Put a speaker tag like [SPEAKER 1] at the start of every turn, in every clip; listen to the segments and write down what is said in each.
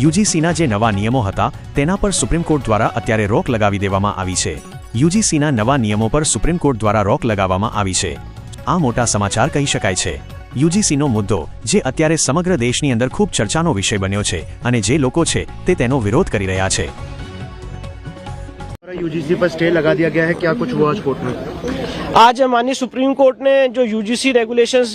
[SPEAKER 1] યુજીસીના જે નવા નિયમો હતા તેના પર સુપ્રીમ કોર્ટ દ્વારા અત્યારે રોક લગાવી દેવામાં આવી છે। યુજીસીના નવા નિયમો પર સુપ્રીમ કોર્ટ દ્વારા રોક લગાવવામાં આવી છે। આ મોટા સમાચાર કહી શકાય છે। યુજીસીનો મુદ્દો જે અત્યારે સમગ્ર દેશની અંદર ખૂબ ચર્ચાનો વિષય બન્યો છે અને જે લોકો છે તે તેનો વિરોધ કરી રહ્યા છે।
[SPEAKER 2] यूजीसी पर स्टे लगा दिया गया है, क्या कुछ हुआ आज कोर्ट में?
[SPEAKER 3] आज माननीय सुप्रीम कोर्ट ने जो यूजीसी रेगुलेशंस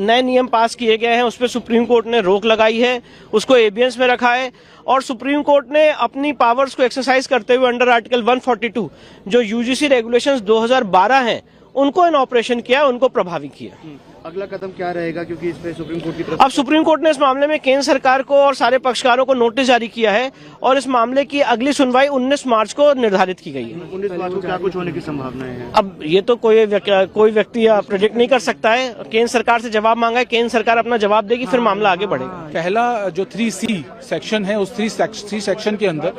[SPEAKER 3] नए नियम पास किए गए हैं उस पर सुप्रीम कोर्ट ने रोक लगाई है, उसको एबियंस में रखा है और सुप्रीम कोर्ट ने अपनी पावर्स को एक्सरसाइज करते हुए अंडर आर्टिकल 142 जो यूजीसी रेगुलेशंस 2012 हैं उनको इन ऑपरेशन किया, उनको प्रभावी किया।
[SPEAKER 2] अगला कदम क्या रहेगा, क्योंकि इस पे सुप्रीम कोर्ट की तरफ
[SPEAKER 3] अब सुप्रीम कोर्ट ने इस मामले में केंद्र सरकार को और सारे पक्षकारों को नोटिस जारी किया है और इस मामले की अगली सुनवाई 19 मार्च को निर्धारित की गई है।
[SPEAKER 2] 19 मार्च को क्या कुछ होने की संभावनाएं हैं?
[SPEAKER 3] अब ये तो कोई व्यक्ति प्रेडिक्ट नहीं कर सकता है। केंद्र सरकार से जवाब मांगा है, केंद्र सरकार अपना जवाब देगी, फिर मामला आगे बढ़ेगा।
[SPEAKER 4] पहला जो 3C सेक्शन है उस 3C सेक्शन के अंदर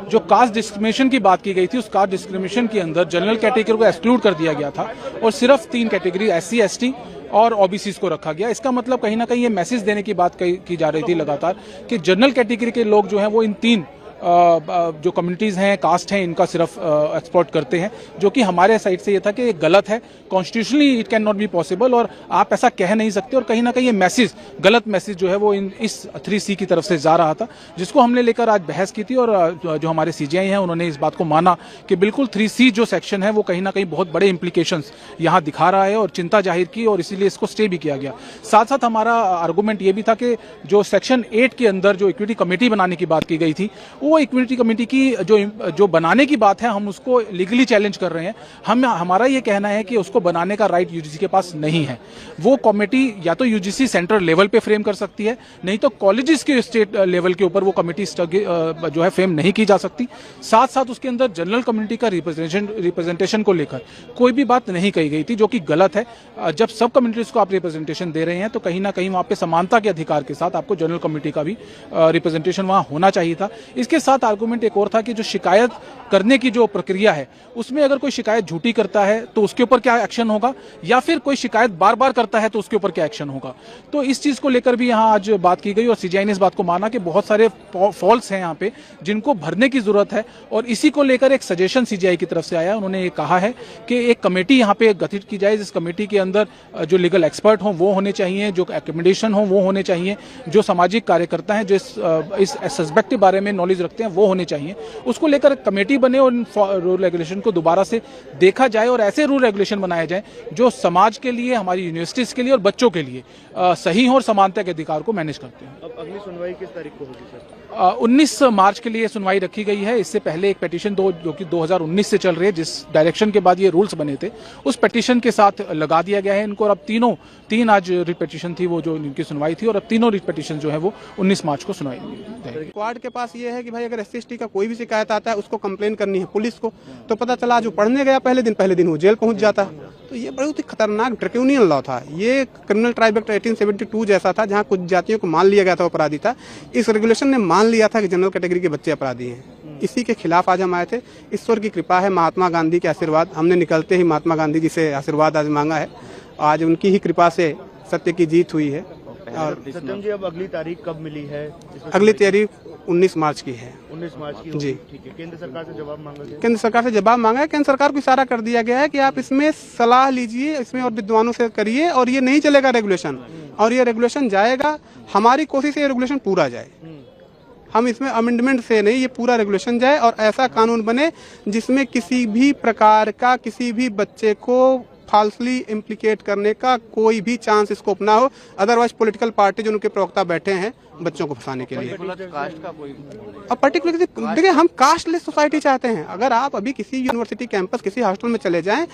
[SPEAKER 4] जो कास्ट डिस्क्रिमिनेशन की बात की गई थी, उस कास्ट डिस्क्रिमिनेशन के अंदर जनरल कैटेगरी को एक्सक्लूड कर दिया गया था और सिर्फ 3 कैटेगरी SC ST और ओबीसी को रखा गया। इसका मतलब कहीं ना कहीं ये मैसेज देने की बात की जा रही थी लगातार कि जनरल कैटेगरी के लोग जो हैं वो इन 3 जो कम्युनिटीज हैं, कास्ट हैं, इनका सिर्फ एक्सप्लॉइट करते हैं, जो कि हमारे साइड से ये था कि ये गलत है, constitutionally it can not be possible और आप ऐसा कह नहीं सकते। और कहीं ना कहीं ये मैसेज, गलत मैसेज जो है वो इस 3C की तरफ से जा रहा था, जिसको हमने लेकर आज बहस की थी और जो हमारे CJI हैं उन्होंने इस बात को माना कि बिल्कुल 3C जो सेक्शन है वो कहीं ना कहीं बहुत बड़े इंप्लीकेशंस यहाँ दिखा रहा है और चिंता जाहिर की और इसीलिए इसको स्टे भी किया गया। साथ साथ हमारा आर्गूमेंट ये भी था कि जो सेक्शन 8 के अंदर जो इक्विटी कमेटी बनाने की बात की गई थी, वो इक्विटी कमेटी की जो बनाने की बात है हम उसको लीगली चैलेंज कर रहे हैं। हमारा ये कहना है कि उसको बनाने का राइट यूजीसी के पास नहीं है। वो कमेटी या तो यूजीसी सेंट्रल लेवल पे फ्रेम कर सकती है, नहीं तो कॉलेजेस के स्टेट लेवल के ऊपर वो कमेटी जो है फ्रेम नहीं की जा सकती। साथ साथ उसके अंदर जनरल कम्युनिटी का रिप्रेजेंटेशन को लेकर कोई भी बात नहीं कही गई थी, जो कि गलत है। जब सब कम्युनिटीज को आप रिप्रेजेंटेशन दे रहे हैं तो कहीं ना कहीं वहां पे समानता के अधिकार के साथ आपको जनरल कम्युनिटी का भी रिप्रेजेंटेशन वहां होना चाहिए था। इसके साथ आर्गूमेंट एक और था कि जो शिकायत करने की जो प्रक्रिया है उसमें अगर कोई शिकायत झूठी करता है तो उसके ऊपर क्या एक्शन होगा, या फिर कोई शिकायत बार बार करता है तो उसके ऊपर क्या एक्शन होगा। तो इस चीज को लेकर भी यहाँ आज बात की गई और CJI ने इस बात को माना कि बहुत सारे फॉल्स हैं यहाँ पे जिनको भरने की जरूरत है और इसी को लेकर एक सजेशन CJI की तरफ से आया। उन्होंने ये कहा है कि एक कमेटी यहाँ पे गठित की जाए, जिस कमेटी के अंदर जो लीगल एक्सपर्ट हों वो होने चाहिए, जो एकोमोडेशन हो वो होने चाहिए, जो सामाजिक कार्यकर्ता हैं जो इस सस्पेक्ट के बारे में नॉलेज रखते हैं वो होने चाहिए। उसको लेकर कमेटी बने और रूल रेगुलेशन को दोबारा से देखा जाए और ऐसे रूल रेगुलेशन बनाए जाए जो समाज के लिए, हमारी यूनिवर्सिटीज के लिए और बच्चों के लिए सही हो और समानता के अधिकार को मैनेज करते हैं।
[SPEAKER 2] अब अगली सुनवाई किस तारीख को होगी सर?
[SPEAKER 4] 19 मार्च के लिए सुनवाई रखी गई है। इससे पहले एक पिटीशन जो कि 2019 से चल रही है, जिस डायरेक्शन के बाद ये रूल्स बने थे, उस पिटीशन के साथ लगा दिया गया है इनको। और अब तीन आज रिट पिटीशन थी वो जो इनकी सुनवाई थी और अब तीनों रिट पिटीशन जो है वो 19 मार्च को सुनवाई जाएगी।
[SPEAKER 5] क्वाड के पास ये है कि भाई अगर SC ST का कोई भी शिकायत आता है उसको कंप्लेन करनी है पुलिस को, तो पता चला जो पढ़ने गया पहले दिन वो जेल पहुंच जाता है। तो ये बहुत ही खतरनाक ड्रैकोनियन लॉ था। ये क्रिमिनल ट्राइब एक्ट 1872 जैसा था, जहाँ कुछ जातियों को मान लिया गया था अपराधी था। इस रेगुलेशन ने मान लिया था कि जनरल कैटेगरी के बच्चे अपराधी हैं। इसी के खिलाफ आज हम आए थे। ईश्वर की कृपा है, महात्मा गांधी के आशीर्वाद, हमने निकलते ही महात्मा गांधी जी से आशीर्वाद आज मांगा है। आज उनकी ही कृपा से सत्य की जीत हुई है।
[SPEAKER 2] और सत्यम जी, अब अगली तारीख कब मिली है?
[SPEAKER 5] अगली तारीख 19 मार्च की है।
[SPEAKER 2] 19 मार्च की
[SPEAKER 5] जी,
[SPEAKER 2] ठीक है। केंद्र सरकार से जवाब मांगा गया?
[SPEAKER 5] केंद्र सरकार से जवाब मांगा है। केंद्र सरकार को इशारा कर दिया गया है कि आप इसमें सलाह लीजिए, इसमें और विद्वानों से करिए, और ये नहीं चलेगा रेगुलेशन, और ये रेगुलेशन जाएगा। हमारी कोशिश है ये रेगुलेशन पूरा जाए। हम इसमें अमेंडमेंट से नहीं, ये पूरा रेगुलेशन जाए और ऐसा कानून बने जिसमें किसी भी प्रकार का किसी भी बच्चे को फाल्सली इम्प्लीकेट करने का कोई भी चांस स्कोप ना हो। अदरवाइज पॉलिटिकल पार्टी जो उनके प्रवक्ता बैठे हैं बच्चों को फंसाने के लिए, और पर्टिकुलरली देखिए हम कास्टलेस सोसाइटी चाहते हैं। अगर आप अभी किसी यूनिवर्सिटी कैंपस किसी हॉस्टल में चले जाएं,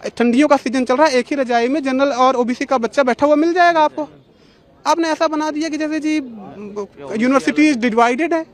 [SPEAKER 5] ठंडियों का सीजन चल रहा है, एक ही रजाई में जनरल और OBC का बच्चा बैठा हुआ मिल जाएगा आपको। आपने ऐसा बना दिया कि जैसे जी यूनिवर्सिटी डिवाइडेड है।